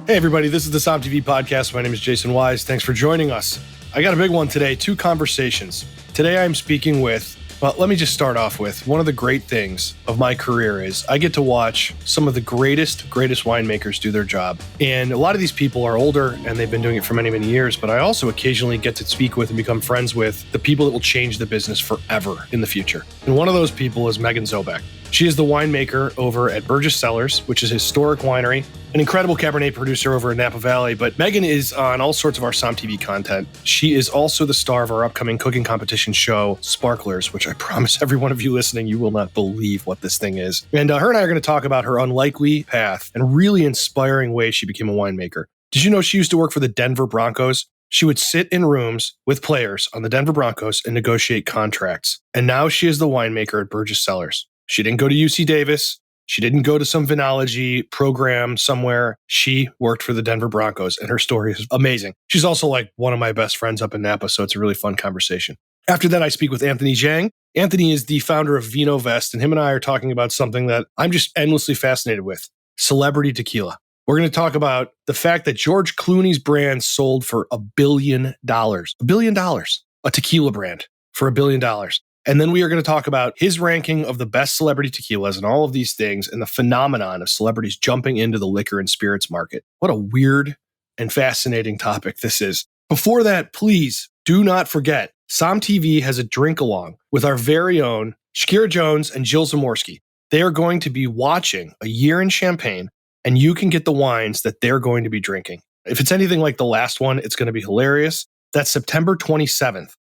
Hey, everybody, this is the SOMM TV podcast. My name is Jason Wise. Thanks for joining us. I got a big one today, 2 conversations. Today I'm speaking with, well, let me just start off with, one of the great things of my career is I get to watch some of the greatest winemakers do their job. And a lot of these people are older and they've been doing it for many, many years, but I also occasionally get to speak with and become friends with the people that will change the business forever in the future. And one of those people is Meghan Zobeck. She is the winemaker over at Burgess Cellars, which is a historic winery, an incredible Cabernet producer over in Napa Valley. But Meghan is on all sorts of our SOMM TV content. She is also the star of our upcoming cooking competition show, Sparklers, which I promise every one of you listening, you will not believe what this thing is. And her and I are going to talk about her unlikely path and really inspiring way she became a winemaker. Did you know she used to work for the Denver Broncos? She would sit in rooms with players on the Denver Broncos and negotiate contracts. And now she is the winemaker at Burgess Cellars. She didn't go to UC Davis. She didn't go to some vinology program somewhere. She worked for the Denver Broncos, and her story is amazing. She's also like one of my best friends up in Napa, so it's a really fun conversation. After that, I speak with Anthony Zhang. Anthony is the founder of Vinovest, and him and I are talking about something that I'm just endlessly fascinated with, celebrity tequila. We're going to talk about the fact that George Clooney's brand sold for $1 billion. $1 billion. A tequila brand for $1 billion. And then we are going to talk about his ranking of the best celebrity tequilas and all of these things and the phenomenon of celebrities jumping into the liquor and spirits market. What a weird and fascinating topic this is. Before that, please do not forget, SOMM TV has a drink along with our very own Shakira Jones and Jill Zamorsky. They are going to be watching A Year in Champagne, and you can get the wines that they're going to be drinking. If it's anything like the last one, it's going to be hilarious. That's September 27th.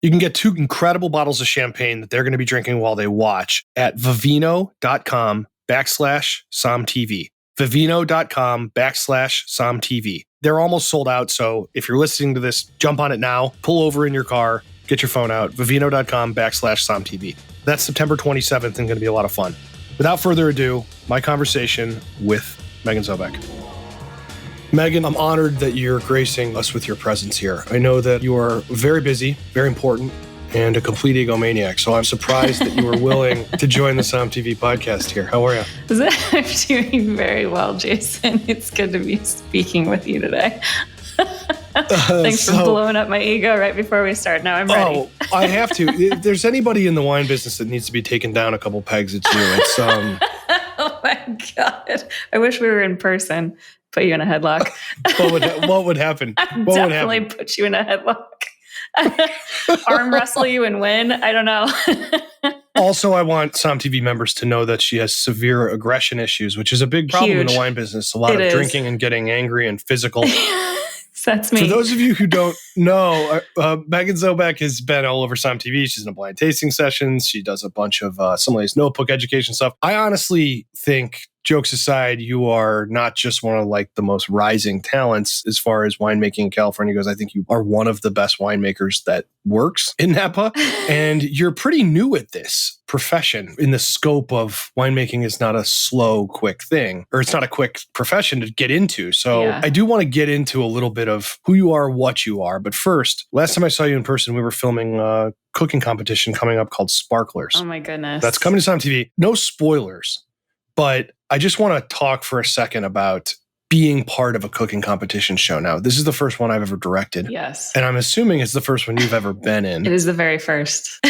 You can get 2 incredible bottles of champagne that they're going to be drinking while they watch at vivino.com/SOMMTV. Vivino.com/SOMMTV. They're almost sold out, so if you're listening to this, jump on it now, pull over in your car, get your phone out, vivino.com/SOMMTV. That's September 27th and going to be a lot of fun. Without further ado, my conversation with Meghan Zobeck. Meghan, I'm honored that you're gracing us with your presence here. I know that you are very busy, very important, and a complete egomaniac. So I'm surprised that you were willing to join the SOMM TV podcast here. How are you? I'm doing very well, Jason. It's good to be speaking with you today. Thanks for blowing up my ego right before we start. Now I'm ready. Oh, I have to. If there's anybody in the wine business that needs to be taken down a couple pegs, it's you. It's Oh my God. I wish we were in person. Put you in a headlock. What would happen? Definitely put you in a headlock. Arm wrestle you and win. I don't know. Also, I want SOMM TV members to know that she has severe aggression issues, which is a big problem in the wine business. A lot of drinking and getting angry and physical. That's me. For those of you who don't know, Meghan Zobeck has been all over SOMM TV. She's in a blind tasting sessions. She does a bunch of somebody's notebook education stuff. I honestly think, jokes aside, you are not just one of like the most rising talents as far as winemaking in California goes. I think you are one of the best winemakers that works in Napa. And you're pretty new at this profession. In the scope of winemaking is not a slow, quick thing, or it's not a quick profession to get into. So yeah. I do want to get into a little bit of who you are, what you are. But first, last time I saw you in person, we were filming a cooking competition coming up called Sparklers. Oh my goodness. That's coming to SOMM TV. No spoilers, but I just want to talk for a second about being part of a cooking competition show. Now, this is the first one I've ever directed. Yes. And I'm assuming it's the first one you've ever been in. It is the very first.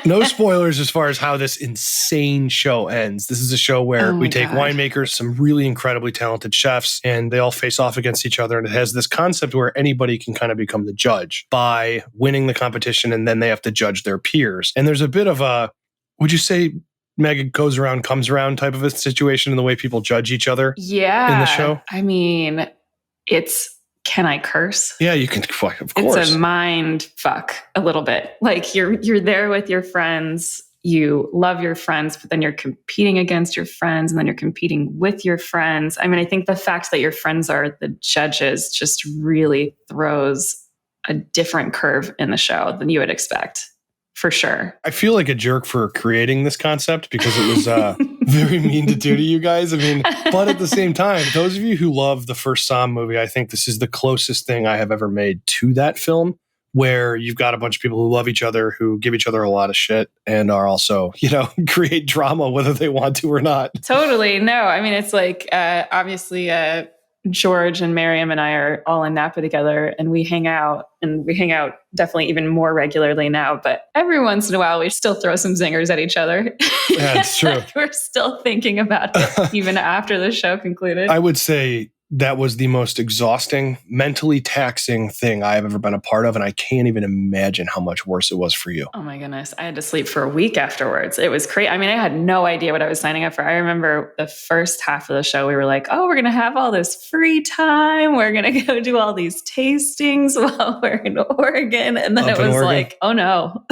No spoilers as far as how this insane show ends. This is a show where we take winemakers, some really incredibly talented chefs, and they all face off against each other. And it has this concept where anybody can kind of become the judge by winning the competition, and then they have to judge their peers. And there's a bit of a, would you say, Meghan goes around, comes around type of a situation in the way people judge each other in the show? I mean, can I curse? Yeah, you can, of course. It's a mind fuck a little bit. Like you're there with your friends, you love your friends, but then you're competing against your friends and then you're competing with your friends. I mean, I think the fact that your friends are the judges just really throws a different curve in the show than you would expect. For sure. I feel like a jerk for creating this concept because it was very mean to do to you guys. I mean, but at the same time, those of you who love the first SOMM movie, I think this is the closest thing I have ever made to that film, where you've got a bunch of people who love each other, who give each other a lot of shit and are also, create drama whether they want to or not. Totally. No, I mean, it's like, obviously, George and Miriam and I are all in Napa together, and we hang out definitely even more regularly now. But every once in a while, we still throw some zingers at each other. Yeah, it's true. We're still thinking about it even after the show concluded. I would say that was the most exhausting, mentally taxing thing I have ever been a part of. And I can't even imagine how much worse it was for you. Oh my goodness. I had to sleep for a week afterwards. It was crazy. I mean, I had no idea what I was signing up for. I remember the first half of the show, we were like, oh, we're going to have all this free time. We're going to go do all these tastings while we're in Oregon. And then it was like, oh no,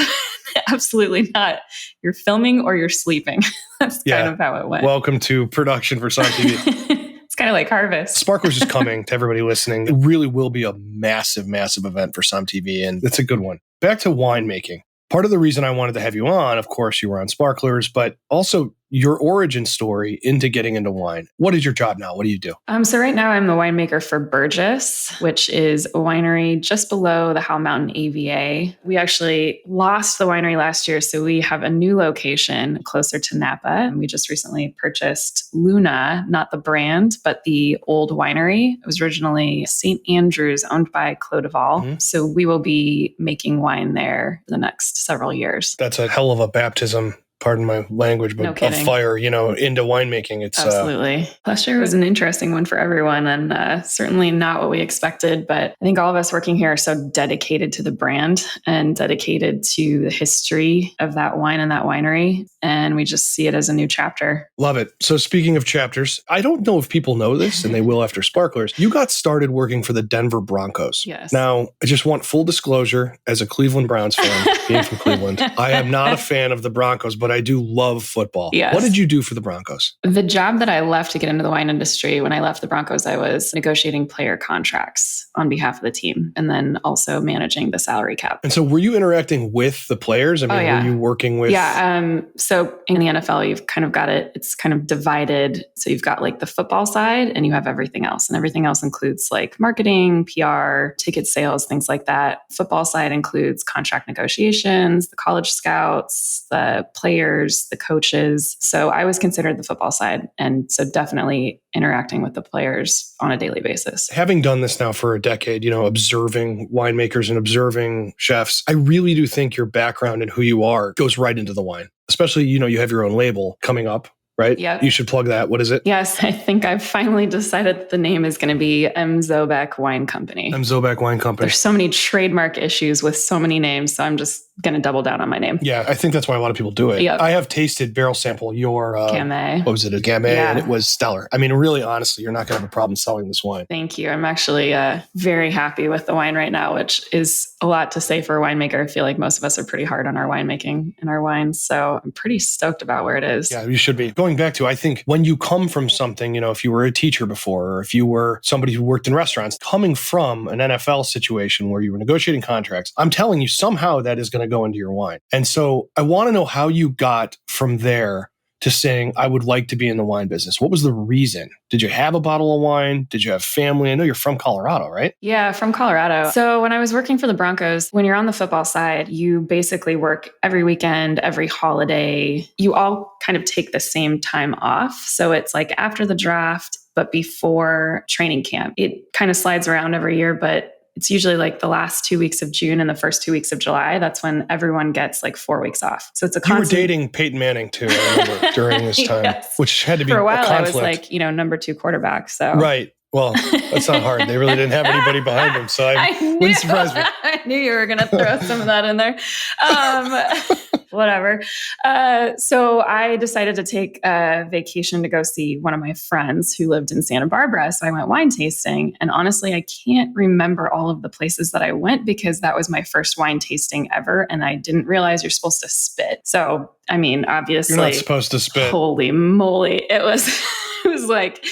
absolutely not. You're filming or you're sleeping. That's kind of how it went. Welcome to production for SOMM TV. Kind of like Harvest. Sparklers is coming to everybody listening. It really will be a massive, massive event for SOMM TV, and it's a good one. Back to winemaking. Part of the reason I wanted to have you on, of course, you were on Sparklers, but also your origin story into getting into wine. What is your job now? What do you do? So right now I'm the winemaker for Burgess, which is a winery just below the Howell Mountain AVA. We actually lost the winery last year, so we have a new location closer to Napa. And we just recently purchased Luna, not the brand, but the old winery. It was originally St. Andrews, owned by Clos de Val. Mm-hmm. So we will be making wine there for the next several years. That's a hell of a baptism. Pardon my language, but of fire, into winemaking. It's absolutely. Last year was an interesting one for everyone, and certainly not what we expected. But I think all of us working here are so dedicated to the brand and dedicated to the history of that wine and that winery. And we just see it as a new chapter. Love it. So speaking of chapters, I don't know if people know this, and they will after Sparklers. You got started working for the Denver Broncos. Yes. Now, I just want full disclosure as a Cleveland Browns fan, being from Cleveland. I am not a fan of the Broncos, but I do love football. Yes. What did you do for the Broncos? The job that I left to get into the wine industry, when I left the Broncos, I was negotiating player contracts on behalf of the team and then also managing the salary cap. And so were you interacting with the players? I mean, were you working with? Yeah. So in the NFL, you've kind of got it, it's kind of divided. So you've got like the football side and you have everything else. And everything else includes like marketing, PR, ticket sales, things like that. Football side includes contract negotiations, the college scouts, the players, the coaches. So I was considered the football side. And so definitely interacting with the players on a daily basis. Having done this now for a decade, observing winemakers and observing chefs, I really do think your background and who you are goes right into the wine. Especially, you have your own label coming up, right? Yeah. You should plug that. What is it? Yes, I think I've finally decided that the name is going to be M. Zobeck Wine Company. M. Zobeck Wine Company. There's so many trademark issues with so many names, so I'm just going to double down on my name. Yeah, I think that's why a lot of people do it. Yep. I have tasted barrel sample your Gamay. What was it? A Gamay, and it was stellar. I mean, really, honestly, you're not going to have a problem selling this wine. Thank you. I'm actually very happy with the wine right now, which is a lot to say for a winemaker. I feel like most of us are pretty hard on our winemaking and our wines, so I'm pretty stoked about where it is. Yeah, you should be. Going back to, I think when you come from something, if you were a teacher before, or if you were somebody who worked in restaurants, coming from an NFL situation where you were negotiating contracts, I'm telling you, somehow that is going to go into your wine. And so I want to know how you got from there to saying, I would like to be in the wine business. What was the reason? Did you have a bottle of wine? Did you have family? I know you're from Colorado, right? Yeah, from Colorado. So when I was working for the Broncos, when you're on the football side, you basically work every weekend, every holiday. You all kind of take the same time off. So it's like after the draft, but before training camp. It kind of slides around every year, but it's usually like the last 2 weeks of June and the first 2 weeks of July. That's when everyone gets like 4 weeks off. So it's a constant... You were dating Peyton Manning too, I remember, during this time, yes. Which had to be for a while. I was like, number 2 quarterback. So right. Well, that's not hard. They really didn't have anybody behind them, so wouldn't surprise me. I knew you were going to throw some of that in there. Whatever. So I decided to take a vacation to go see one of my friends who lived in Santa Barbara. So I went wine tasting. And honestly, I can't remember all of the places that I went because that was my first wine tasting ever. And I didn't realize you're supposed to spit. So, I mean, obviously. You're not supposed to spit. Holy moly. It was like...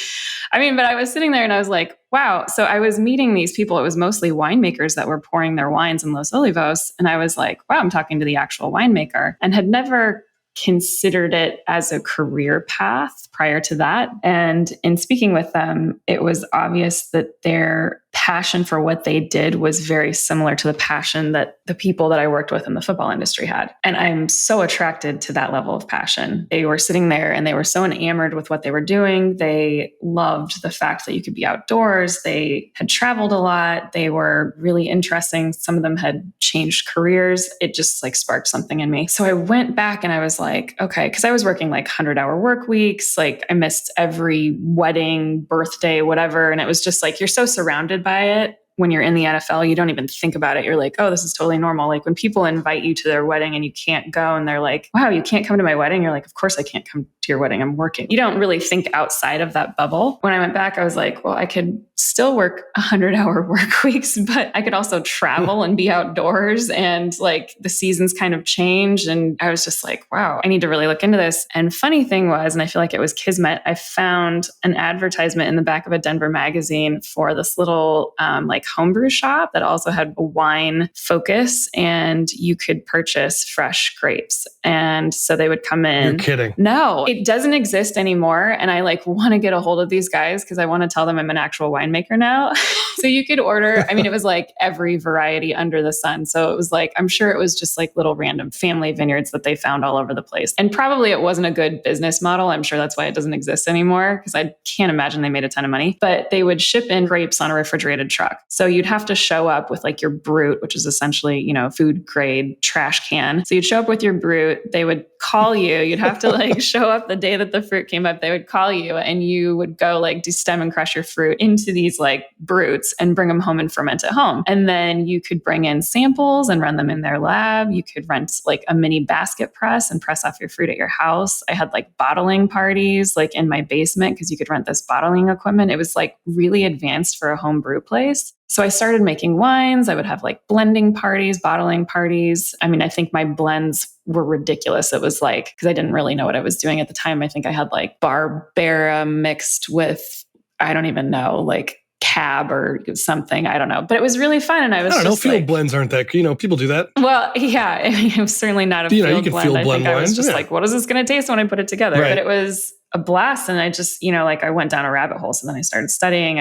but I was sitting there and I was like, wow. So I was meeting these people. It was mostly winemakers that were pouring their wines in Los Olivos. And I was like, wow, I'm talking to the actual winemaker, and had never considered it as a career path prior to that. And in speaking with them, it was obvious that their passion for what they did was very similar to the passion that the people that I worked with in the football industry had. And I'm so attracted to that level of passion. They were sitting there and they were so enamored with what they were doing. They loved the fact that you could be outdoors. They had traveled a lot. They were really interesting. Some of them had changed careers. It just like sparked something in me. So I went back and I was like, okay, because I was working like 100-hour work weeks. Like I missed every wedding, birthday, whatever. And it was just like, you're so surrounded by it. When you're in the NFL, you don't even think about it. You're like, oh, this is totally normal. Like when people invite you to their wedding and you can't go and they're like, wow, you can't come to my wedding. You're like, of course I can't come to your wedding. I'm working. You don't really think outside of that bubble. When I went back, I was like, well, I could still work 100-hour work weeks, but I could also travel and be outdoors, and like the seasons kind of changed. And I was just like, wow, I need to really look into this. And funny thing was, and I feel like it was kismet, I found an advertisement in the back of a Denver magazine for this little like homebrew shop that also had a wine focus, and you could purchase fresh grapes. And so they would come in. You're kidding. No, it doesn't exist anymore. And I like want to get a hold of these guys because I want to tell them I'm an actual winemaker now. So you could order, I mean, it was like every variety under the sun. So it was like, I'm sure it was just like little random family vineyards that they found all over the place. And probably it wasn't a good business model. I'm sure that's why it doesn't exist anymore, because I can't imagine they made a ton of money. But they would ship in grapes on a refrigerated truck. So you'd have to show up with like your brute, which is essentially, you know, food grade trash can. So you'd show up with your brute. They would call you. You'd have to like show up the day that the fruit came up. They would call you and you would go like destem and crush your fruit into these like brutes and bring them home and ferment at home. And then you could bring in samples and run them in their lab. You could rent like a mini basket press and press off your fruit at your house. I had like bottling parties like in my basement because you could rent this bottling equipment. It was like really advanced for a home brew place. So I started making wines. I would have like blending parties, bottling parties. I mean, I think my blends were ridiculous. It was like, because I didn't really know what I was doing at the time. I think I had like Barbera mixed with, I don't even know, like cab or something. I don't know. But it was really fun. And I don't know. Field blends aren't that, people do that. Well, yeah, it was certainly not a field blend. Field blend I was just like, what is this going to taste when I put it together? Right. But it was a blast. And I just, like I went down a rabbit hole. So then I started studying.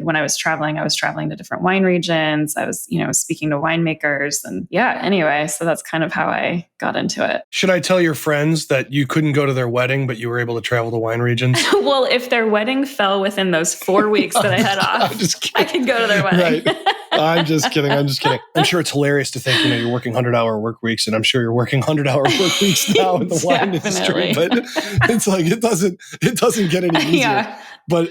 When I was traveling to different wine regions. I was, speaking to winemakers and anyway, so that's kind of how I got into it. Should I tell your friends that you couldn't go to their wedding, but you were able to travel to wine regions? Well, if their wedding fell within those 4 weeks that I had off, I could go to their wedding. Right. I'm just kidding. I'm sure it's hilarious to think, you're working 100-hour work weeks, and I'm sure you're working 100-hour work weeks now in the wine industry, but it's like, it doesn't get any easier. Yeah. But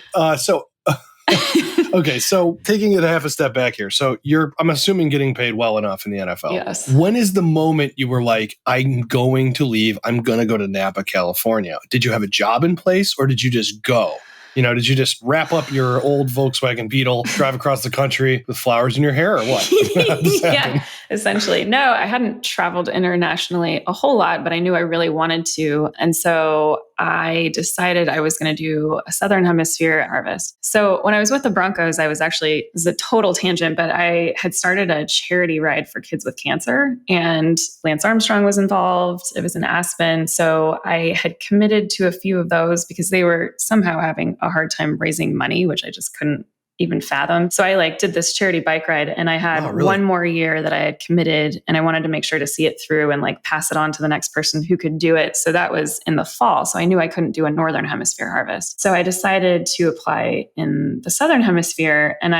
okay, so taking it half a step back here. So I'm assuming getting paid well enough in the NFL. Yes. When is the moment you were like, I'm going to leave, I'm going to go to Napa, California? Did you have a job in place or did you just go? Did you just wrap up your old Volkswagen Beetle, drive across the country with flowers in your hair or what? Yeah, essentially. No, I hadn't traveled internationally a whole lot, but I knew I really wanted to. And so I decided I was going to do a Southern Hemisphere harvest. So when I was with the Broncos, this is a total tangent, but I had started a charity ride for kids with cancer, and Lance Armstrong was involved. It was in Aspen. So I had committed to a few of those because they were somehow having a hard time raising money, which I just couldn't even fathom. So I did this charity bike ride, and I had one more year that I had committed, and I wanted to make sure to see it through and pass it on to the next person who could do it. So that was in the fall. So I knew I couldn't do a Northern Hemisphere harvest. So I decided to apply in the Southern Hemisphere, and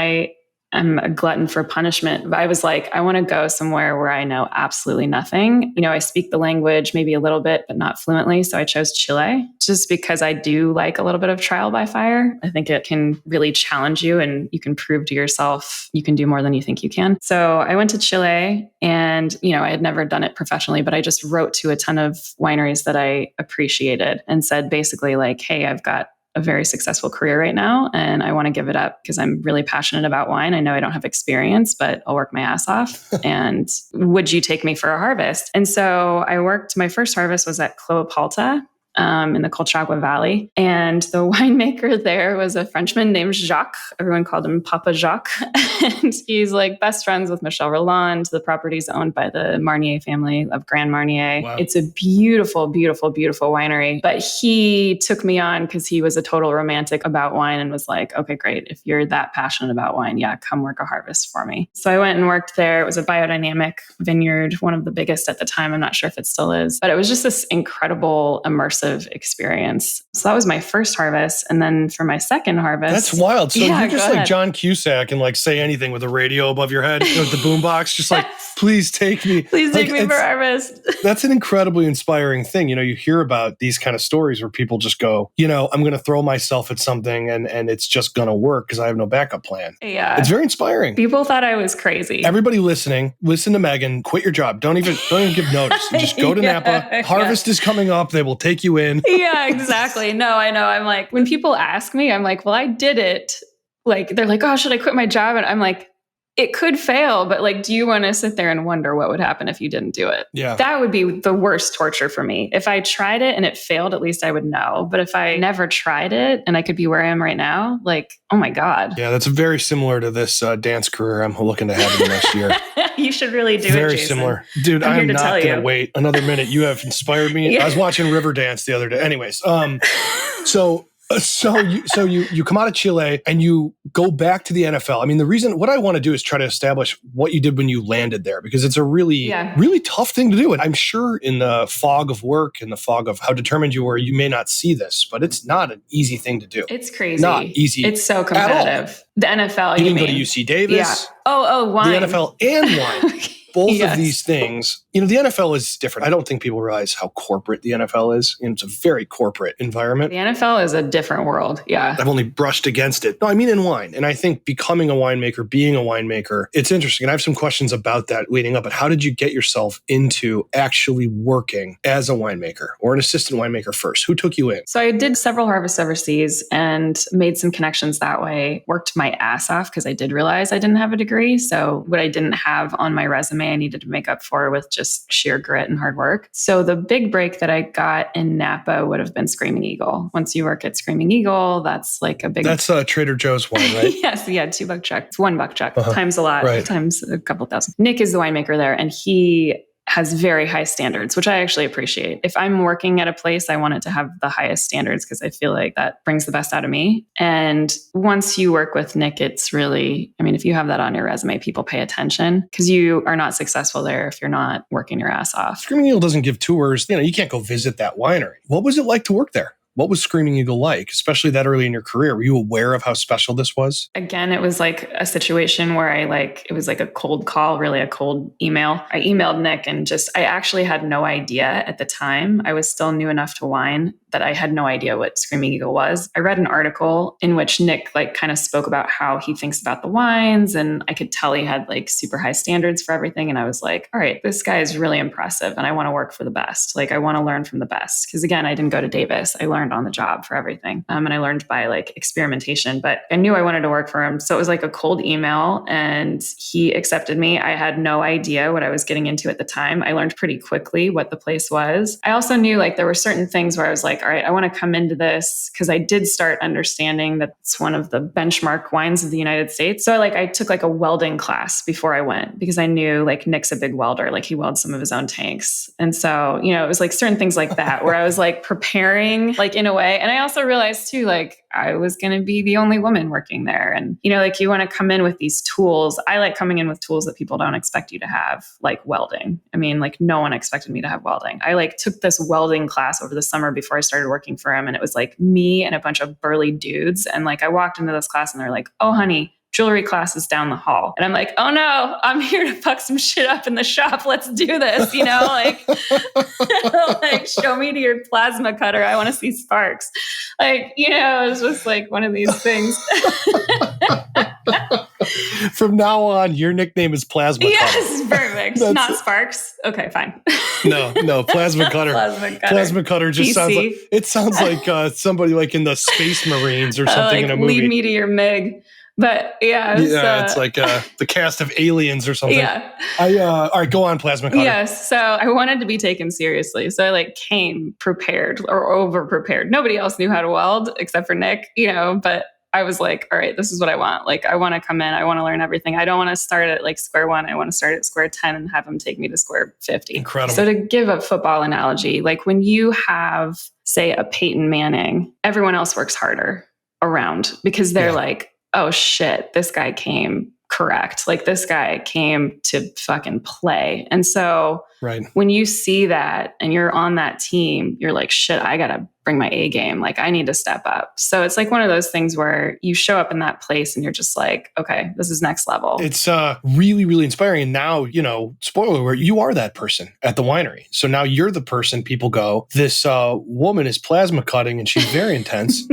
I'm a glutton for punishment. But I was like, I want to go somewhere where I know absolutely nothing. I speak the language maybe a little bit, but not fluently. So I chose Chile just because I do like a little bit of trial by fire. I think it can really challenge you and you can prove to yourself you can do more than you think you can. So I went to Chile and, I had never done it professionally, but I just wrote to a ton of wineries that I appreciated and said basically hey, I've got a very successful career right now, and I want to give it up because I'm really passionate about wine. I know I don't have experience, but I'll work my ass off. And would you take me for a harvest? And so my first harvest was at Cloapalta in the Colchagua Valley. And the winemaker there was a Frenchman named Jacques. Everyone called him Papa Jacques. And he's like best friends with Michel Rolland. The property is owned by the Marnier family of Grand Marnier. Wow. It's a beautiful, beautiful, beautiful winery. But he took me on because he was a total romantic about wine and was like, okay, great. If you're that passionate about wine, yeah, come work a harvest for me. So I went and worked there. It was a biodynamic vineyard, one of the biggest at the time. I'm not sure if it still is, but it was just this incredible immersive experience. So that was my first harvest. And then for my second harvest. That's wild. So Yeah, you're just go like ahead. John Cusack and like say anything with a radio above your head, with the boombox, just like, please take me. Please take Like, me for harvest. That's an incredibly inspiring thing. You hear about these kind of stories where people just go, I'm going to throw myself at something and it's just going to work because I have no backup plan. Yeah. It's very inspiring. People thought I was crazy. Everybody listening, listen to Meghan, quit your job. Don't even give notice. Just go to Napa. Harvest is coming up. They will take you in. Yeah, exactly. No, I know. I'm like, when people ask me, I'm like, well, I did it. Like, they're like, oh, should I quit my job? And I'm like, it could fail, but like, do you want to sit there and wonder what would happen if you didn't do it? Yeah. That would be the worst torture for me. If I tried it and it failed, at least I would know. But if I never tried it and I could be where I am right now, like, oh my God. Yeah, that's very similar to this dance career I'm looking to have in the next year. You should really do it, Very Jason. similar. Dude, I'm here I'm to not tell going to you. wait another minute. You have inspired me. Yeah. I was watching Riverdance the other day. Anyways, so you come out of Chile and you go back to the NFL. I mean, what I want to do is try to establish what you did when you landed there, because it's a really tough thing to do. And I'm sure in the fog of work and the fog of how determined you were, you may not see this, but it's not an easy thing to do. It's crazy. Not easy. It's so competitive. The NFL, You you didn't go to mean? UC Davis. Yeah. Oh, wine. The NFL and wine. Both Yes. of these things, the NFL is different. I don't think people realize how corporate the NFL is. It's a very corporate environment. The NFL is a different world. Yeah. I've only brushed against it. No, I mean in wine. And I think becoming a winemaker, being a winemaker, it's interesting. And I have some questions about that leading up. But how did you get yourself into actually working as a winemaker or an assistant winemaker first? Who took you in? So I did several harvests overseas and made some connections that way, worked my ass off because I did realize I didn't have a degree. So what I didn't have on my resume, I needed to make up for with just sheer grit and hard work. So the big break that I got in Napa would have been Screaming Eagle. Once you work at Screaming Eagle, that's like a big... That's Trader Joe's wine, right? Yes, yeah, $2 check. It's $1 check times a lot, Right. times a couple thousand. Nick is the winemaker there, and he has very high standards, which I actually appreciate. If I'm working at a place, I want it to have the highest standards because I feel like that brings the best out of me. And once you work with Nick, it's really, if you have that on your resume, people pay attention because you are not successful there if you're not working your ass off. Screaming Eagle doesn't give tours. You can't go visit that winery. What was it like to work there? What was Screaming Eagle like, especially that early in your career? Were you aware of how special this was? Again, it was like a situation where it was like a cold call, really a cold email. I emailed Nick and I actually had no idea at the time. I was still new enough to wine that I had no idea what Screaming Eagle was. I read an article in which Nick kind of spoke about how he thinks about the wines, and I could tell he had super high standards for everything. And I was like, all right, this guy is really impressive and I want to work for the best. I want to learn from the best. Because again, I didn't go to Davis. I learned on the job for everything. And I learned by experimentation, but I knew I wanted to work for him. So it was like a cold email and he accepted me. I had no idea what I was getting into at the time. I learned pretty quickly what the place was. I also knew there were certain things where I was like, all right, I want to come into this because I did start understanding that it's one of the benchmark wines of the United States. So I took a welding class before I went because I knew Nick's a big welder, he welds some of his own tanks. And so, it was certain things like that where I was preparing in a way. And I also realized too, I was going to be the only woman working there. And, you want to come in with these tools. I like coming in with tools that people don't expect you to have, like welding. No one expected me to have welding. I took this welding class over the summer before I started working for him. And it was me and a bunch of burly dudes. And I walked into this class and they're like, oh, honey, jewelry class is down the hall. And I'm like, oh no, I'm here to fuck some shit up in the shop. Let's do this. Show me to your plasma cutter. I want to see sparks. It was just one of these things. From now on, your nickname is Plasma Cutter. Yes, perfect. Not Sparks. Okay, fine. No, Plasma Cutter. Plasma Cutter just sounds like somebody in the Space Marines or something in a movie. Lead me to your Meg. But yeah. It's like the cast of Aliens or something. Yeah. All right, go on, Plasma Cutter. Yes. So I wanted to be taken seriously. So I came prepared or over prepared. Nobody else knew how to weld except for Nick, but I was like, all right, this is what I want. I want to come in. I want to learn everything. I don't want to start at square one. I want to start at square 10 and have him take me to square 50. Incredible. So to give a football analogy, when you have, say, a Peyton Manning, everyone else works harder around because they're oh shit, this guy came correct. This guy came to fucking play. And so when you see that and you're on that team, you're like, shit, I got to bring my A game. I need to step up. So it's one of those things where you show up in that place and you're just like, okay, this is next level. It's really, really inspiring. And now, spoiler alert, you are that person at the winery. So now you're the person people go, this woman is plasma cutting and she's very intense.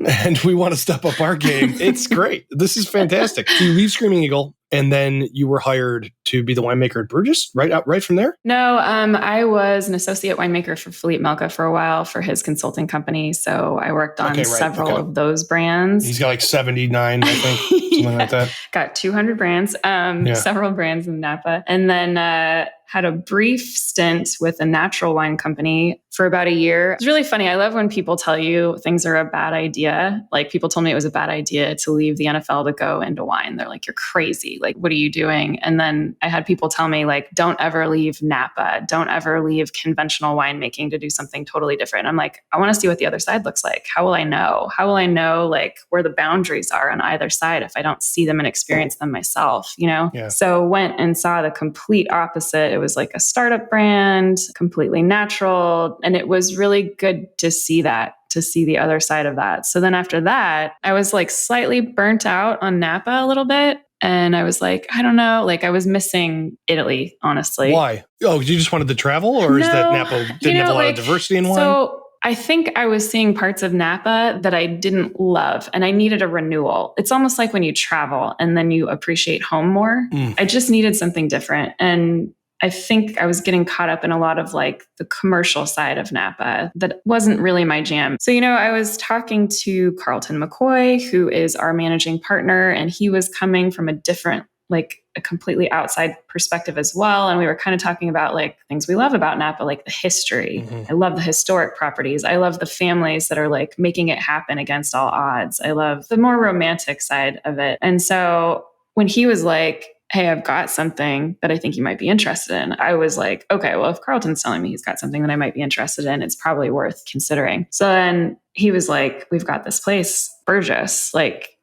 And we want to step up our game. It's great. This is fantastic. So you leave Screaming Eagle, and then you were hired to be the winemaker at Burgess, right from there? No, I was an associate winemaker for Philippe Melka for a while for his consulting company. So I worked on several of those brands. He's got 79, I think, something like that. Got 200 brands, several brands in Napa. And then had a brief stint with a natural wine company for about a year. It's really funny. I love when people tell you things are a bad idea. People told me it was a bad idea to leave the NFL to go into wine. They're like, you're crazy. What are you doing? And then I had people tell me don't ever leave Napa. Don't ever leave conventional winemaking to do something totally different. I'm like, I want to see what the other side looks like. How will I know? How will I know where the boundaries are on either side if I don't see them and experience them myself, Yeah. So went and saw the complete opposite. It was a startup brand, completely natural. And it was really good to see the other side of that. So then after that, I was slightly burnt out on Napa a little bit. And I was like, I don't know, I was missing Italy, honestly. Why? Oh, you just wanted to travel, or is that Napa didn't have a lot of diversity in wine? So I think I was seeing parts of Napa that I didn't love, and I needed a renewal. It's almost like when you travel and then you appreciate home more. I just needed something different. And I think I was getting caught up in a lot of the commercial side of Napa that wasn't really my jam. So, I was talking to Carlton McCoy, who is our managing partner, and he was coming from a different, a completely outside perspective as well. And we were kind of talking about things we love about Napa, the history. I love the historic properties. I love the families that are making it happen against all odds. I love the more romantic side of it. And so when he was like, hey, I've got something that I think you might be interested in, I was like, okay, well, if Carlton's telling me he's got something that I might be interested in, it's probably worth considering. So then he was like, we've got this place, Burgess,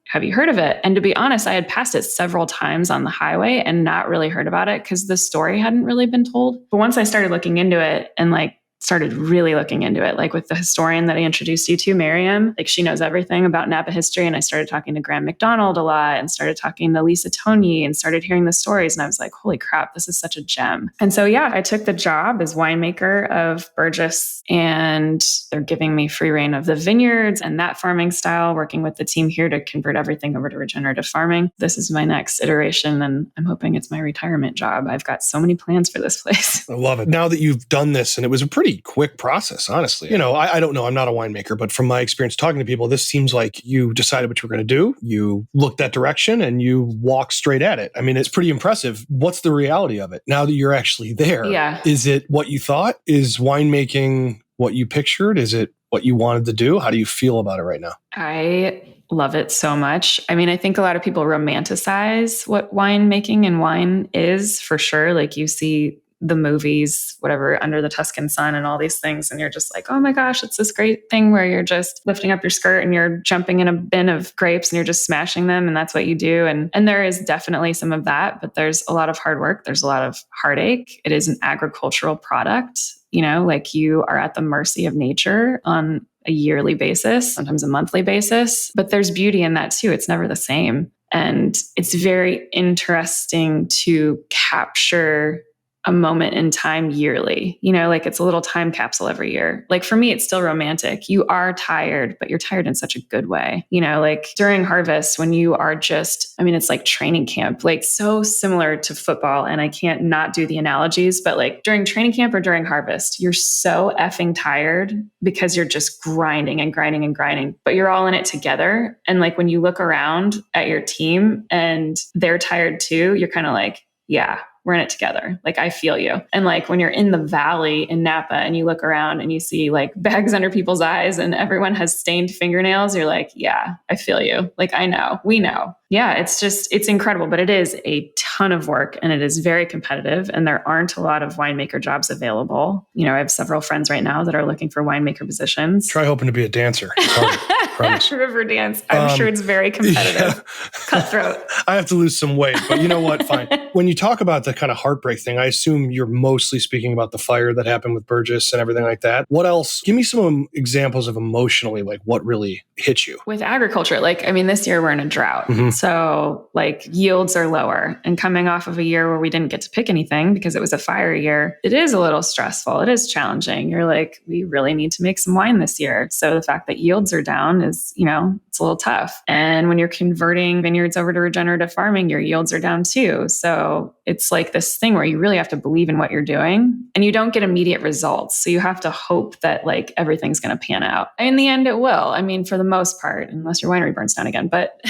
have you heard of it? And to be honest, I had passed it several times on the highway and not really heard about it because the story hadn't really been told. But once I started looking into it and started really looking into it, with the historian that I introduced you to, Miriam, she knows everything about Napa history. And I started talking to Graham Mcdonald a lot and started talking to Lisa Tony and started hearing the stories. And I was like, holy crap, this is such a gem. And so, I took the job as winemaker of Burgess, and they're giving me free reign of the vineyards and that farming style, working with the team here to convert everything over to regenerative farming. This is my next iteration, and I'm hoping it's my retirement job. I've got so many plans for this place. I love it. Now that you've done this, and it was a pretty quick process, honestly. I don't know. I'm not a winemaker, but from my experience talking to people, this seems like you decided what you were going to do. You looked that direction and you walked straight at it. I mean, it's pretty impressive. What's the reality of it now that you're actually there? Yeah. Is it what you thought? Is winemaking what you pictured? Is it what you wanted to do? How do you feel about it right now? I love it so much. I mean, I think a lot of people romanticize what winemaking and wine is, for sure. You see the movies, whatever, Under the Tuscan Sun and all these things. And you're just like, oh my gosh, it's this great thing where you're just lifting up your skirt and you're jumping in a bin of grapes and you're just smashing them. And that's what you do. And there is definitely some of that, but there's a lot of hard work. There's a lot of heartache. It is an agricultural product. You are at the mercy of nature on a yearly basis, sometimes a monthly basis, but there's beauty in that too. It's never the same. And it's very interesting to capture a moment in time yearly, like it's a little time capsule every year. Like for me, it's still romantic. You are tired, but you're tired in such a good way. Like during harvest, when you are it's like training camp, like so similar to football. And I can't not do the analogies, but like during training camp or during harvest, you're so effing tired because you're just grinding and grinding and grinding, but you're all in it together. And like when you look around at your team and they're tired too, you're kind of like, yeah, we're in it together. Like, I feel you. And like when you're in the valley in Napa and you look around and you see like bags under people's eyes and everyone has stained fingernails, you're like, yeah, I feel you. Like, I know, we know. Yeah, it's incredible, but it is a ton of work and it is very competitive and there aren't a lot of winemaker jobs available. I have several friends right now that are looking for winemaker positions. Try hoping to be a dancer. It's hard, River dance. I'm sure it's very competitive. Yeah. Cutthroat. I have to lose some weight, but you know what? Fine. When you talk about the kind of heartbreak thing, I assume you're mostly speaking about the fire that happened with Burgess and everything like that. What else? Give me some examples of emotionally, like what really hit you. With agriculture, this year we're in a drought. Mm-hmm. So like yields are lower and coming off of a year where we didn't get to pick anything because it was a fire year, it is a little stressful. It is challenging. You're like, we really need to make some wine this year. So the fact that yields are down is, it's a little tough. And when you're converting vineyards over to regenerative farming, your yields are down too. So it's like this thing where you really have to believe in what you're doing and you don't get immediate results. So you have to hope that like everything's going to pan out. In the end, it will. For the most part, unless your winery burns down again, but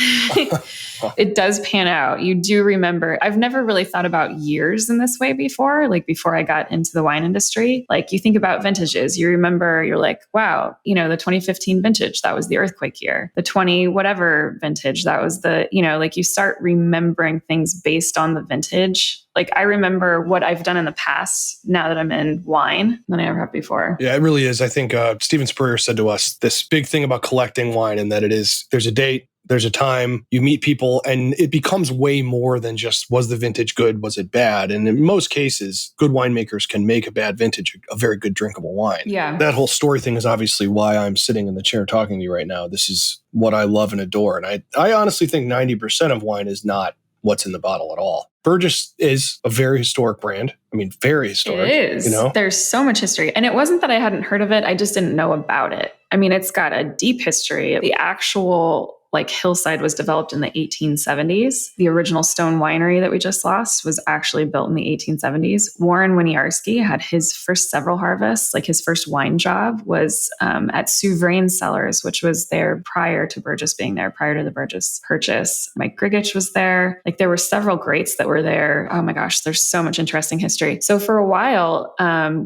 it does pan out. You do remember, I've never really thought about years in this way before, like before I got into the wine industry. Like you think about vintages, you remember, you're like, wow, the 2015 vintage, that was the earthquake year. The 20 whatever vintage, that was the, like you start remembering things based on the vintage. Like I remember what I've done in the past now that I'm in wine than I ever have before. Yeah, it really is. I think Steven Spurrier said to us this big thing about collecting wine and that there's a date, there's a time, you meet people, and it becomes way more than just, was the vintage good, was it bad? And in most cases, good winemakers can make a bad vintage a very good drinkable wine. Yeah. That whole story thing is obviously why I'm sitting in the chair talking to you right now. This is what I love and adore. And I honestly think 90% of wine is not what's in the bottle at all. Burgess is a very historic brand. Very historic. It is. There's so much history. And it wasn't that I hadn't heard of it. I just didn't know about it. It's got a deep history. The actual hillside was developed in the 1870s. The original stone winery that we just lost was actually built in the 1870s. Warren Winiarski had his first several harvests. His first wine job was at Souverain Cellars, which was there prior to Burgess being there, prior to the Burgess purchase. Mike Grigich was there. There were several greats that were there. Oh my gosh, there's so much interesting history. So for a while,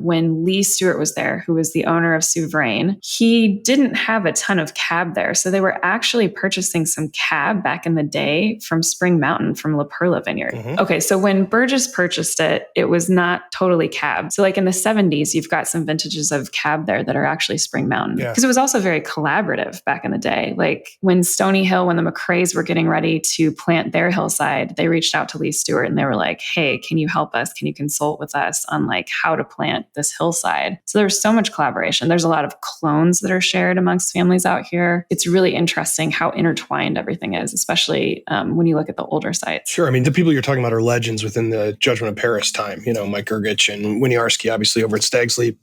when Lee Stewart was there, who was the owner of Souverain, he didn't have a ton of cab there. So they were actually purchasing some cab back in the day from Spring Mountain from La Perla Vineyard. Mm-hmm. Okay, so when Burgess purchased it, it was not totally cab. So in the 70s, you've got some vintages of cab there that are actually Spring Mountain. Because it was also very collaborative back in the day. When Stony Hill, when the McRaes were getting ready to plant their hillside, they reached out to Lee Stewart and they were like, hey, can you help us? Can you consult with us on how to plant this hillside? So there's so much collaboration. There's a lot of clones that are shared amongst families out here. It's really interesting how intertwined everything is, especially when you look at the older sites. Sure. The people you're talking about are legends within the Judgment of Paris time. Mike Grigich and Winiarski, obviously over at Stag's Leap,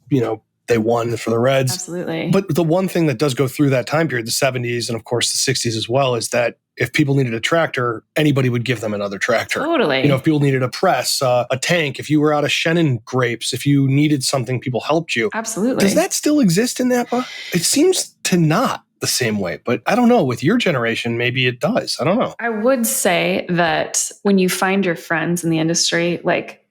they won for the Reds. Absolutely. But the one thing that does go through that time period, the 70s and of course the 60s as well, is that if people needed a tractor, anybody would give them another tractor. Totally. If people needed a press, a tank, if you were out of Chenin grapes, if you needed something, people helped you. Absolutely. Does that still exist in Napa? It seems to not the same way, but I don't know. With your generation, maybe it does. I don't know. I would say that when you find your friends in the industry,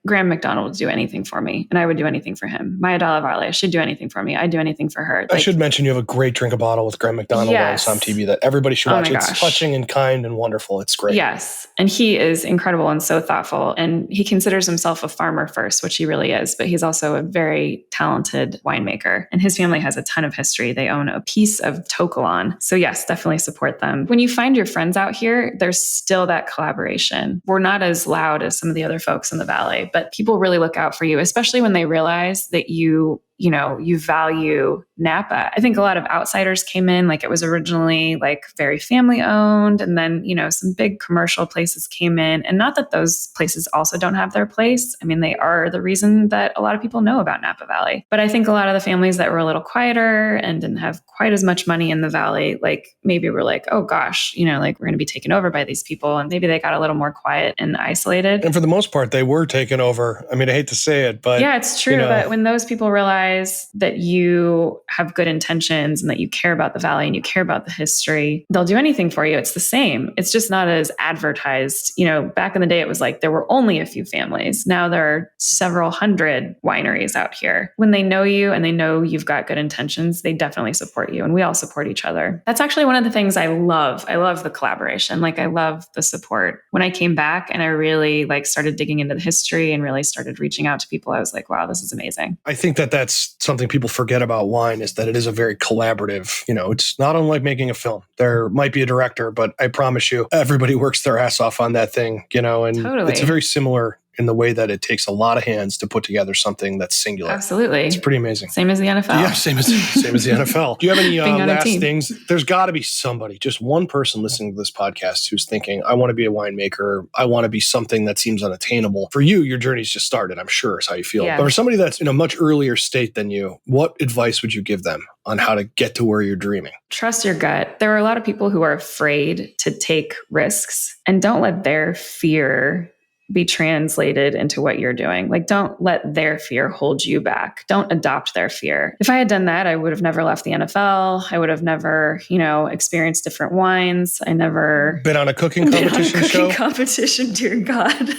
Graham Mcdonald would do anything for me, and I would do anything for him. Maya Dalla Valle, she'd do anything for me. I'd do anything for her. I should mention you have a great Drink a Bottle with Graham Mcdonald on SOMM TV that everybody should watch. It's touching and kind and wonderful. It's great. Yes. And he is incredible and so thoughtful. And he considers himself a farmer first, which he really is, but he's also a very talented winemaker. And his family has a ton of history. They own a piece of Tokelon. So yes, definitely support them. When you find your friends out here, there's still that collaboration. We're not as loud as some of the other folks in the Valley, but people really look out for you, especially when they realize that you you value Napa. I think a lot of outsiders came in, like it was originally like very family owned. And then, some big commercial places came in, and not that those places also don't have their place. I mean, they are the reason that a lot of people know about Napa Valley. But I think a lot of the families that were a little quieter and didn't have quite as much money in the Valley, like maybe were like, oh gosh, like we're going to be taken over by these people. And maybe they got a little more quiet and isolated. And for the most part, they were taken over. I mean, I hate to say it, but yeah, it's true. But when those people realize that you have good intentions and that you care about the Valley and you care about the history, they'll do anything for you. It's the same. It's just not as advertised. Back in the day, it was like there were only a few families. Now there are several hundred wineries out here. When they know you and they know you've got good intentions, they definitely support you. And we all support each other. That's actually one of the things I love. I love the collaboration. Like I love the support. When I came back and I really started digging into the history and really started reaching out to people, I was like, wow, this is amazing. I think that that's something people forget about wine, is that it is a very collaborative, it's not unlike making a film. There might be a director, but I promise you, everybody works their ass off on that thing, and Totally. It's very similar in the way that it takes a lot of hands to put together something that's singular. Absolutely. It's pretty amazing. Same as the NFL. Yeah, same as the NFL. Do you have any last things? There's got to be somebody, just one person listening to this podcast who's thinking, I want to be a winemaker. I want to be something that seems unattainable. For you, your journey's just started, I'm sure is how you feel. Yeah. But for somebody that's in a much earlier state than you, what advice would you give them on how to get to where you're dreaming? Trust your gut. There are a lot of people who are afraid to take risks, and don't let their fear be translated into what you're doing. Like, don't let their fear hold you back. Don't adopt their fear. If I had done that, I would have never left the NFL. I would have never, experienced different wines. I never been on a cooking competition show. Competition, dear God.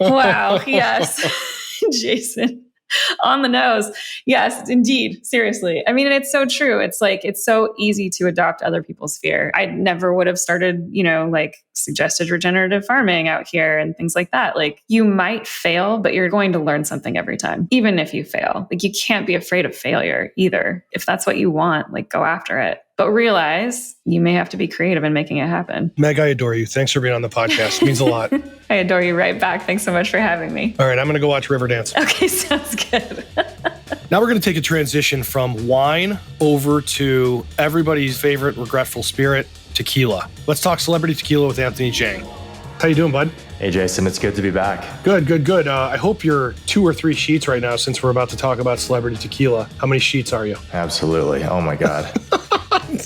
Wow. Yes. Jason. On the nose. Yes, indeed. Seriously. I mean, it's so true. It's like, it's so easy to adopt other people's fear. I never would have started, suggested regenerative farming out here and things like that. Like, you might fail, but you're going to learn something every time, even if you fail. Like, you can't be afraid of failure either. If that's what you want, go after it. But realize you may have to be creative in making it happen. Meg, I adore you. Thanks for being on the podcast. It means a lot. I adore you right back. Thanks so much for having me. All right, I'm going to go watch Riverdance. Okay, sounds good. Now we're going to take a transition from wine over to everybody's favorite regretful spirit, tequila. Let's talk celebrity tequila with Anthony Zhang. How you doing, bud? Hey, Jason, it's good to be back. Good. I hope you're 2 or 3 sheets right now, since we're about to talk about celebrity tequila. How many sheets are you? Absolutely. Oh my God.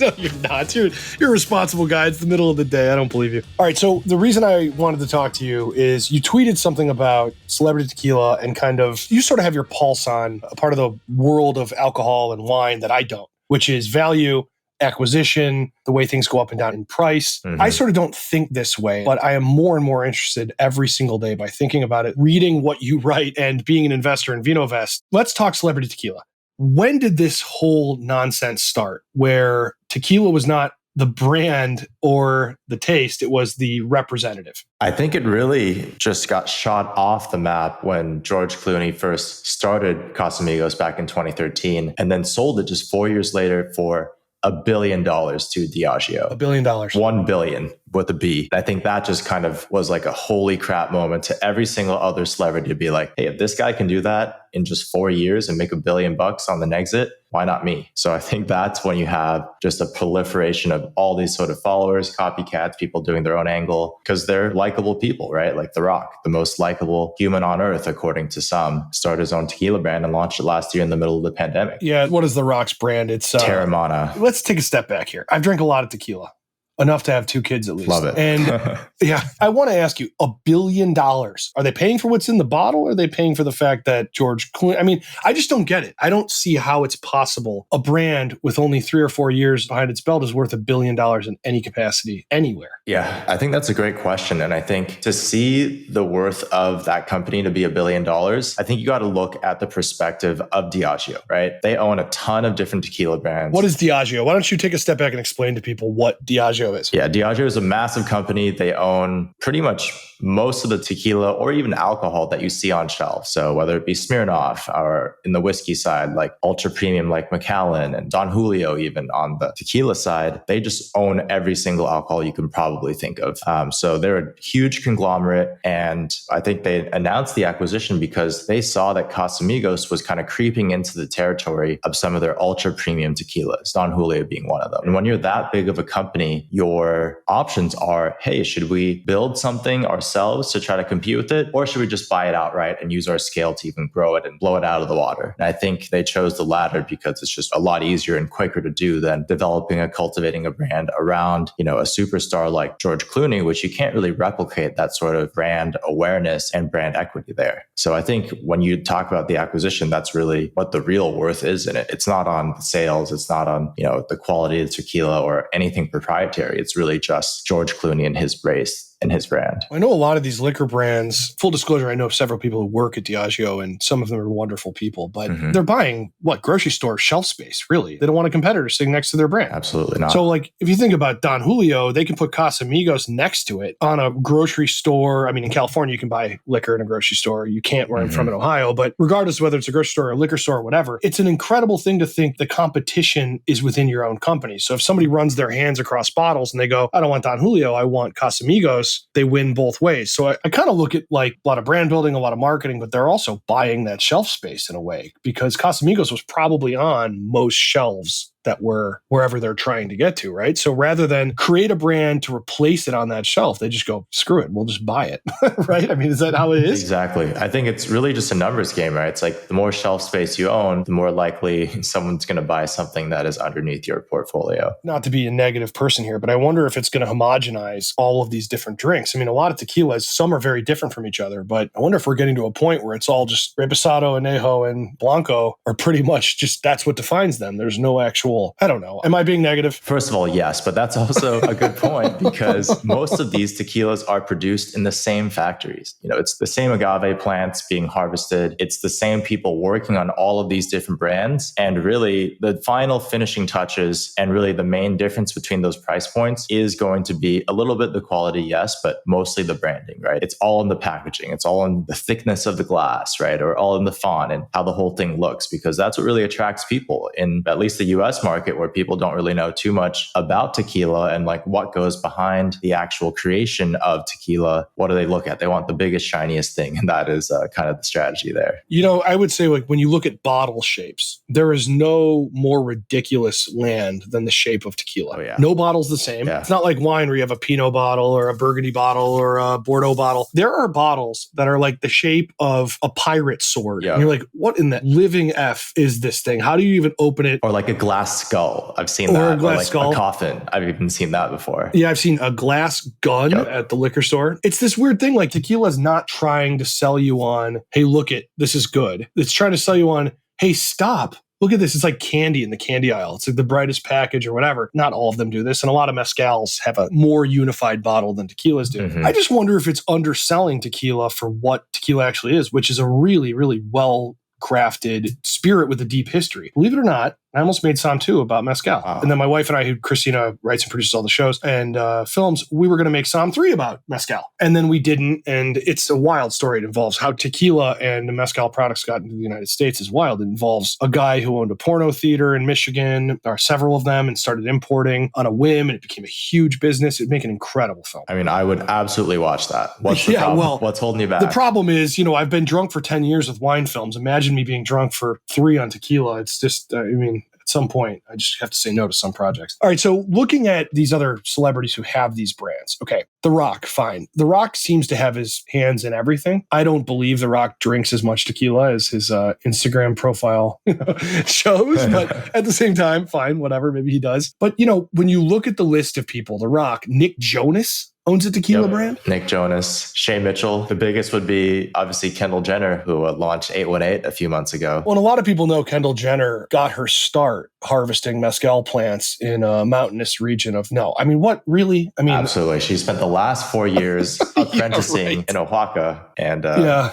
No, you're not. You're a responsible guy. It's the middle of the day. I don't believe you. All right. So the reason I wanted to talk to you is you tweeted something about celebrity tequila and you sort of have your pulse on a part of the world of alcohol and wine that I don't, which is value, acquisition, the way things go up and down in price. Mm-hmm. I sort of don't think this way, but I am more and more interested every single day by thinking about it, reading what you write, and being an investor in Vinovest. Let's talk celebrity tequila. When did this whole nonsense start, where tequila was not the brand or the taste, it was the representative? I think it really just got shot off the map when George Clooney first started Casamigos back in 2013, and then sold it just 4 years later for $1 billion to Diageo. $1 billion. 1 billion with a B. I think that just kind of was like a holy crap moment to every single other celebrity to be like, hey, if this guy can do that in just 4 years and make $1 billion on the exit, why not me? So I think that's when you have just a proliferation of all these sort of followers, copycats, people doing their own angle, because they're likable people, right? Like The Rock, the most likable human on earth, according to some, started his own tequila brand and launched it last year in the middle of the pandemic. Yeah. What is The Rock's brand? It's Terramana. Let's take a step back here. I've drank a lot of tequila. Enough to have 2 kids at least. Love it. And yeah, I want to ask you, $1 billion. Are they paying for what's in the bottle? Or are they paying for the fact that George Clooney? I mean, I just don't get it. I don't see how it's possible a brand with only 3 or 4 years behind its belt is worth $1 billion in any capacity anywhere. Yeah, I think that's a great question. And I think to see the worth of that company to be $1 billion, I think you got to look at the perspective of Diageo, right? They own a ton of different tequila brands. What is Diageo? Why don't you take a step back and explain to people what Diageo Diageo is. Yeah, Diageo is a massive company. They own pretty much most of the tequila or even alcohol that you see on shelf. So whether it be Smirnoff or in the whiskey side, like ultra premium like Macallan and Don Julio, even on the tequila side, they just own every single alcohol you can probably think of. So they're a huge conglomerate. And I think they announced the acquisition because they saw that Casamigos was kind of creeping into the territory of some of their ultra premium tequilas, Don Julio being one of them. And when you're that big of a company, your options are, hey, should we build something ourselves to try to compete with it? Or should we just buy it outright and use our scale to even grow it and blow it out of the water? And I think they chose the latter because it's just a lot easier and quicker to do than developing and cultivating a brand around, a superstar like George Clooney, which you can't really replicate that sort of brand awareness and brand equity there. So I think when you talk about the acquisition, that's really what the real worth is in it. It's not on the sales. It's not on, the quality of the tequila or anything proprietary. It's really just George Clooney and his race and his brand. I know a lot of these liquor brands, full disclosure, I know several people who work at Diageo and some of them are wonderful people, but they're buying grocery store shelf space, really. They don't want a competitor sitting next to their brand. Absolutely not. So if you think about Don Julio, they can put Casamigos next to it on a grocery store. I mean, in California, you can buy liquor in a grocery store. You can't where I'm from in Ohio, but regardless whether it's a grocery store or a liquor store or whatever, it's an incredible thing to think the competition is within your own company. So if somebody runs their hands across bottles and they go, I don't want Don Julio, I want Casamigos, they win both ways. So I kind of look at like a lot of brand building, a lot of marketing, but they're also buying that shelf space in a way because Casamigos was probably on most shelves that were wherever they're trying to get to, right? So rather than create a brand to replace it on that shelf, they just go, screw it, we'll just buy it, right? I mean, is that how it is? Exactly. I think it's really just a numbers game, right? It's like the more shelf space you own, the more likely someone's going to buy something that is underneath your portfolio. Not to be a negative person here, but I wonder if it's going to homogenize all of these different drinks. I mean, a lot of tequilas, some are very different from each other, but I wonder if we're getting to a point where it's all just Reposado, Añejo, and Blanco are pretty much just, that's what defines them. There's no actual, I don't know. Am I being negative? First of all, yes, but that's also a good point because most of these tequilas are produced in the same factories. It's the same agave plants being harvested. It's the same people working on all of these different brands. And really the final finishing touches and really the main difference between those price points is going to be a little bit the quality, yes, but mostly the branding, right? It's all in the packaging. It's all in the thickness of the glass, right? Or all in the font and how the whole thing looks, because that's what really attracts people in at least the US market, where people don't really know too much about tequila and like what goes behind the actual creation of tequila. What do they look at? They want the biggest, shiniest thing. And that is kind of the strategy there. I would say when you look at bottle shapes, there is no more ridiculous land than the shape of tequila. Oh, yeah. No bottle's the same. Yeah. It's not like wine where you have a Pinot bottle or a Burgundy bottle or a Bordeaux bottle. There are bottles that are like the shape of a pirate sword. Yeah. And you're like, what in the living F is this thing? How do you even open it? Or like a glass skull. I've seen that. Or a glass skull. A coffin. I've even seen that before. Yeah, I've seen a glass gun at the liquor store. It's this weird thing, like tequila is not trying to sell you on, hey, look it, this is good. It's trying to sell you on, hey, stop. Look at this. It's like candy in the candy aisle. It's like the brightest package or whatever. Not all of them do this. And a lot of mezcals have a more unified bottle than tequilas do. I just wonder if it's underselling tequila for what tequila actually is, which is a really, really well-crafted spirit with a deep history. Believe it or not, I almost made SOMM 2 about mezcal. Wow. And then my wife and I, who Christina writes and produces all the shows and films, we were going to make SOMM 3 about mezcal. And then we didn't. And it's a wild story. It involves how tequila and the mezcal products got into the United States is wild. It involves a guy who owned a porno theater in Michigan, or several of them, and started importing on a whim. And it became a huge business. It'd make an incredible film. I mean, I would absolutely watch that. What's the problem? Well, what's holding you back? The problem is, I've been drunk for 10 years with wine films. Imagine me being drunk for 3 on tequila. It's just, at some point, I just have to say no to some projects. All right, so looking at these other celebrities who have these brands. Okay, The Rock, fine. The Rock seems to have his hands in everything. I don't believe The Rock drinks as much tequila as his Instagram profile shows, but at the same time, fine, whatever, maybe he does. But, when you look at the list of people, The Rock, Nick Jonas owns a tequila brand. Nick Jonas, Shay Mitchell. The biggest would be obviously Kendall Jenner, who launched 818 a few months ago. Well, and a lot of people know Kendall Jenner got her start harvesting mezcal plants in a mountainous region of no. I mean, what really? I mean, absolutely. She spent the last 4 years apprenticing in Oaxaca and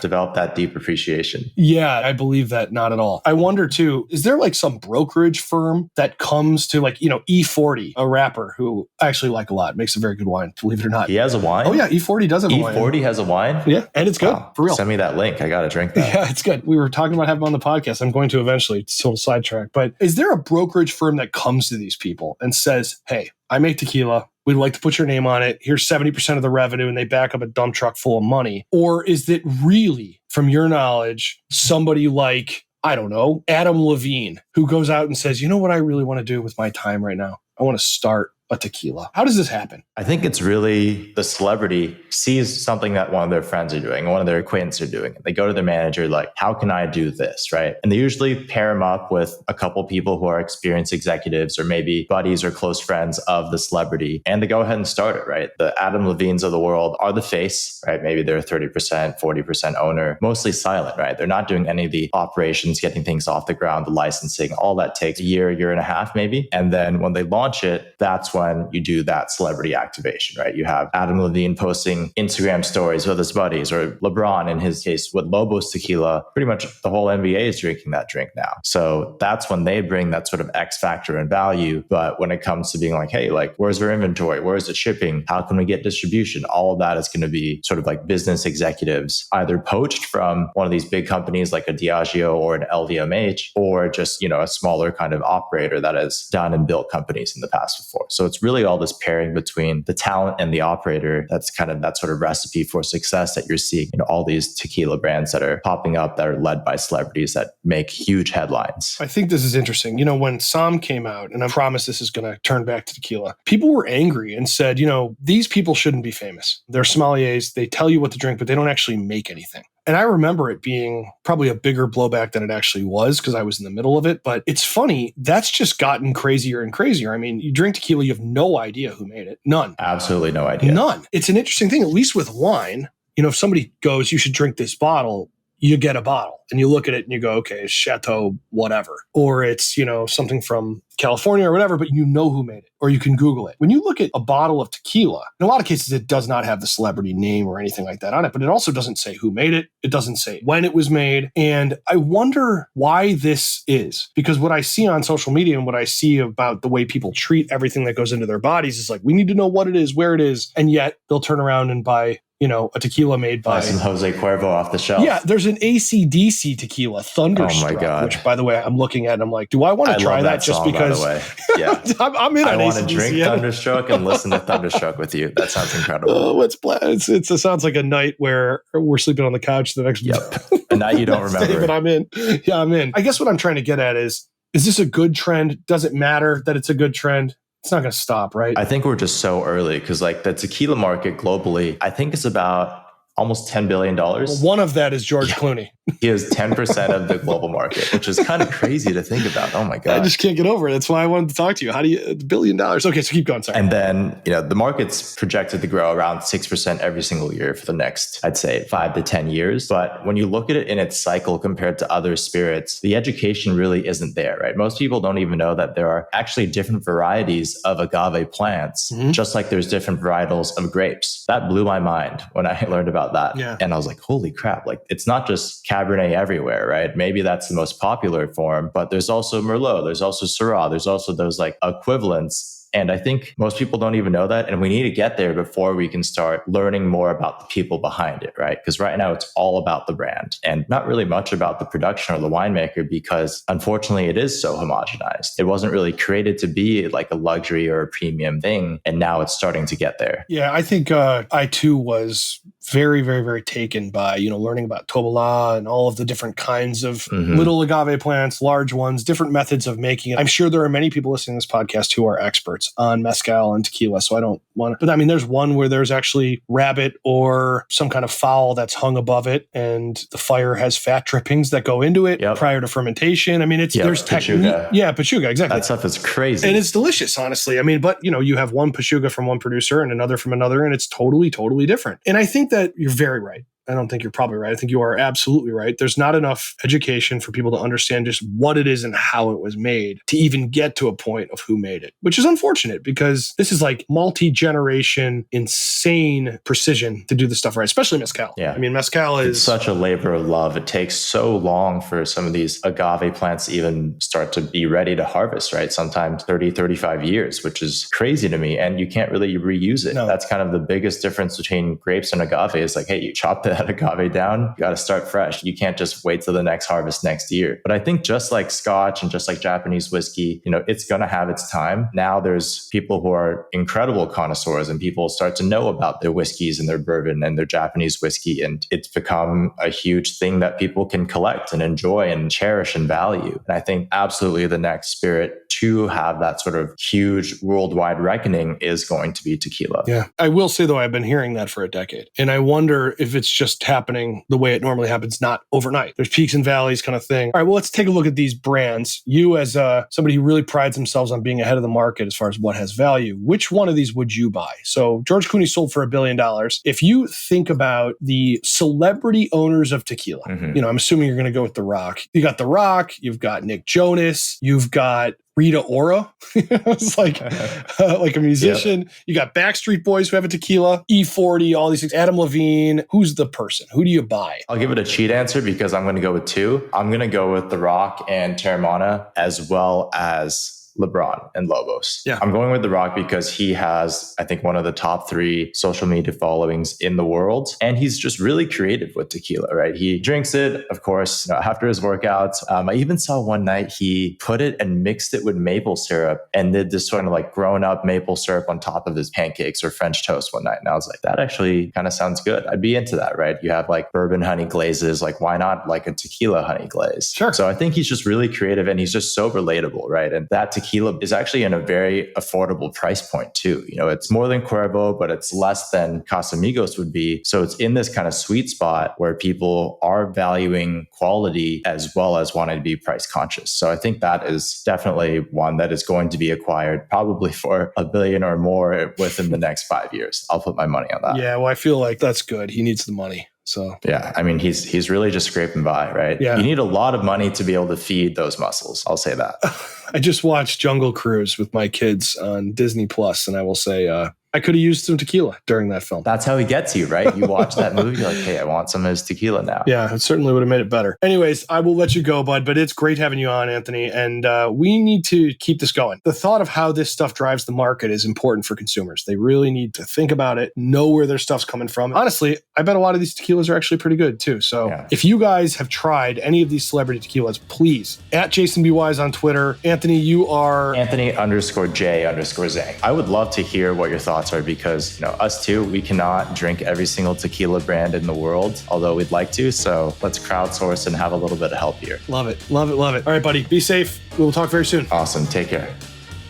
developed that deep appreciation. Yeah, I believe that not at all. I wonder too, is there like some brokerage firm that comes to like, E40, a rapper who I actually like a lot, makes a very good wine, believe it or not. He has a wine? Oh yeah, E40 does have a wine. E40 has a wine? Yeah, and it's good, for real. Send me that link. I got to drink that. Yeah, it's good. We were talking about having him on the podcast. I'm going to eventually. It's a total sidetrack. But is there a brokerage firm that comes to these people and says, hey, I make tequila. We'd like to put your name on it. Here's 70% of the revenue, and they back up a dump truck full of money? Or is it really, from your knowledge, somebody like, I don't know, Adam Levine, who goes out and says, you know what I really want to do with my time right now? I want to start a tequila. How does this happen? I think it's really the celebrity sees something that one of their friends are doing, one of their acquaintances are doing. They go to their manager like, how can I do this, right? And they usually pair them up with a couple people who are experienced executives or maybe buddies or close friends of the celebrity. And they go ahead and start it, right? The Adam Levines of the world are the face, right? Maybe they're 30%, 40% owner, mostly silent, right? They're not doing any of the operations, getting things off the ground, the licensing, all that takes a year and a half maybe. And then when they launch it, that's when you do that celebrity activation, right? You have Adam Levine posting Instagram stories with his buddies, or LeBron in his case with Lobos Tequila. Pretty much the whole NBA is drinking that drink now. So that's when they bring that sort of X factor and value. But when it comes to being like, hey, like, where's our inventory? Where's it shipping? How can we get distribution? All of that is going to be sort of like business executives either poached from one of these big companies like a Diageo or an LVMH, or just, a smaller kind of operator that has done and built companies in the past before. So it's really all this pairing between the talent and the operator. That's kind of that sort of recipe for success that you're seeing in all these tequila brands that are popping up that are led by celebrities that make huge headlines. I think this is interesting. When SOMM came out, and I promise this is going to turn back to tequila, people were angry and said, these people shouldn't be famous. They're sommeliers. They tell you what to drink, but they don't actually make anything. And I remember it being probably a bigger blowback than it actually was because I was in the middle of it. But it's funny, that's just gotten crazier and crazier. I mean, you drink tequila, you have no idea who made it. None. Absolutely no idea. None. It's an interesting thing, at least with wine. If somebody goes, you should drink this bottle, you get a bottle and you look at it and you go, okay, it's Chateau whatever. Or it's, something from California or whatever, but you know who made it, or you can Google it. When you look at a bottle of tequila, in a lot of cases, it does not have the celebrity name or anything like that on it, but it also doesn't say who made it. It doesn't say when it was made. And I wonder why this is, because what I see on social media and what I see about the way people treat everything that goes into their bodies is like, we need to know what it is, where it is. And yet they'll turn around and buy a tequila made by some Jose Cuervo off the shelf. Yeah, there's an AC/DC tequila, Thunderstruck. Oh my God. Which, by the way, I'm looking at and I'm like, do I want to try that just song, because? By the way. Yeah, I'm in. I want to AC/DC, drink Thunderstruck and listen to Thunderstruck with you. That sounds incredible. Oh, it sounds like a night where we're sleeping on the couch the next. Yep, a night you don't remember. But I'm in. Yeah, I'm in. I guess what I'm trying to get at is this a good trend? Does it matter that it's a good trend? It's not going to stop, right? I think we're just so early because like the tequila market globally, I think it's about almost $10 billion. Well, one of that is George Clooney. He has 10% of the global market, which is kind of crazy to think about. Oh my God. I just can't get over it. That's why I wanted to talk to you. How do you, $1 billion? Okay, so keep going. Sorry. And then, the market's projected to grow around 6% every single year for the next, I'd say 5 to 10 years. But when you look at it in its cycle compared to other spirits, the education really isn't there, right? Most people don't even know that there are actually different varieties of agave plants, just like there's different varietals of grapes. That blew my mind when I learned about that. Yeah. And I was like, holy crap, like it's not just Cabernet everywhere, right? Maybe that's the most popular form, but there's also Merlot, there's also Syrah, there's also those like equivalents. And I think most people don't even know that. And we need to get there before we can start learning more about the people behind it, right? Because right now it's all about the brand and not really much about the production or the winemaker, because unfortunately it is so homogenized. It wasn't really created to be like a luxury or a premium thing. And now it's starting to get there. Yeah, I think I too was very, very, very taken by, learning about Tobola and all of the different kinds of little agave plants, large ones, different methods of making it. I'm sure there are many people listening to this podcast who are experts on mezcal and tequila, so I don't want to. But I mean, there's one where there's actually rabbit or some kind of fowl that's hung above it, and the fire has fat drippings that go into it prior to fermentation. I mean, there's technique. Yeah, Pachuga, exactly. That stuff is crazy. And it's delicious, honestly. I mean, but you have one Pachuga from one producer and another from another, and it's totally, totally different. And I think that you're very right. I don't think you're probably right. I think you are absolutely right. There's not enough education for people to understand just what it is and how it was made to even get to a point of who made it, which is unfortunate because this is like multi-generation, insane precision to do this stuff right, especially mezcal. Yeah. I mean, mezcal is it's such a labor of love. It takes so long for some of these agave plants to even start to be ready to harvest, right? Sometimes 30, 35 years, which is crazy to me. And you can't really reuse it. No. That's kind of the biggest difference between grapes and agave is like, hey, you chop that agave down, you got to start fresh. You can't just wait till the next harvest next year. But I think just like Scotch and just like Japanese whiskey, it's going to have its time. Now there's people who are incredible connoisseurs and people start to know about their whiskeys and their bourbon and their Japanese whiskey. And it's become a huge thing that people can collect and enjoy and cherish and value. And I think absolutely the next spirit to have that sort of huge worldwide reckoning is going to be tequila. Yeah. I will say, though, I've been hearing that for a decade. And I wonder if it's just happening the way it normally happens, not overnight. There's peaks and valleys kind of thing. All right, well, let's take a look at these brands. You as somebody who really prides themselves on being ahead of the market as far as what has value, which one of these would you buy? So George Clooney sold for $1 billion. If you think about the celebrity owners of tequila, I'm assuming you're going to go with The Rock. You got The Rock, you've got Nick Jonas, you've got Rita Ora. It's like a musician. Yep. You got Backstreet Boys who have a tequila, E40, all these things. Adam Levine. Who's the person? Who do you buy? I'll give it a cheat answer because I'm going to go with two. I'm going to go with The Rock and Terramana as well as LeBron and Lobos. Yeah. I'm going with The Rock because he has, I think, one of the top 3 social media followings in the world. And he's just really creative with tequila, right? He drinks it, of course, after his workouts. I even saw one night he put it and mixed it with maple syrup and did this sort of like grown up maple syrup on top of his pancakes or French toast one night. And I was like, that actually kind of sounds good. I'd be into that, right? You have like bourbon honey glazes. Like, why not like a tequila honey glaze? Sure. So I think he's just really creative and he's just so relatable, right? And that tequila is actually in a very affordable price point too. It's more than Cuervo, but it's less than Casamigos would be. So it's in this kind of sweet spot where people are valuing quality as well as wanting to be price conscious. So I think that is definitely one that is going to be acquired probably for $1 billion or more within the next 5 years. I'll put my money on that. Yeah, well, I feel like that's good. He needs the money. So yeah, I mean, he's really just scraping by, right? Yeah. You need a lot of money to be able to feed those muscles. I'll say that. I just watched Jungle Cruise with my kids on Disney Plus, and I will say I could have used some tequila during that film. That's how he gets you, right? You watch that movie, you're like, hey, I want some of his tequila now. Yeah, it certainly would have made it better. Anyways, I will let you go, bud, but it's great having you on, Anthony, and we need to keep this going. The thought of how this stuff drives the market is important for consumers. They really need to think about it, know where their stuff's coming from. Honestly, I bet a lot of these tequilas are actually pretty good too. So If you guys have tried any of these celebrity tequilas, please, at Jason B. Wise on Twitter. Anthony, you are... Anthony_J_Zhang. I would love to hear what your thoughts are because, us too, we cannot drink every single tequila brand in the world, although we'd like to. So let's crowdsource and have a little bit of help here. Love it. Love it. Love it. All right, buddy. Be safe. We'll talk very soon. Awesome. Take care.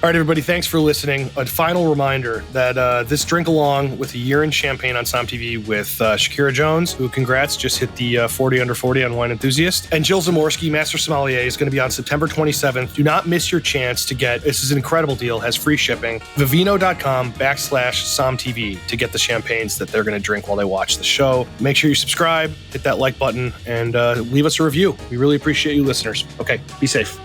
All right, everybody, thanks for listening. A final reminder that this drink along with a year in champagne on SOMM TV with Shakira Jones, who, congrats, just hit the 40 under 40 on Wine Enthusiast, and Jill Zamorsky, Master Sommelier, is going to be on September 27th. Do not miss your chance to get, this is an incredible deal, has free shipping, vivino.com/SOMM TV to get the champagnes that they're going to drink while they watch the show. Make sure you subscribe, hit that like button, and leave us a review. We really appreciate you listeners. Okay, be safe.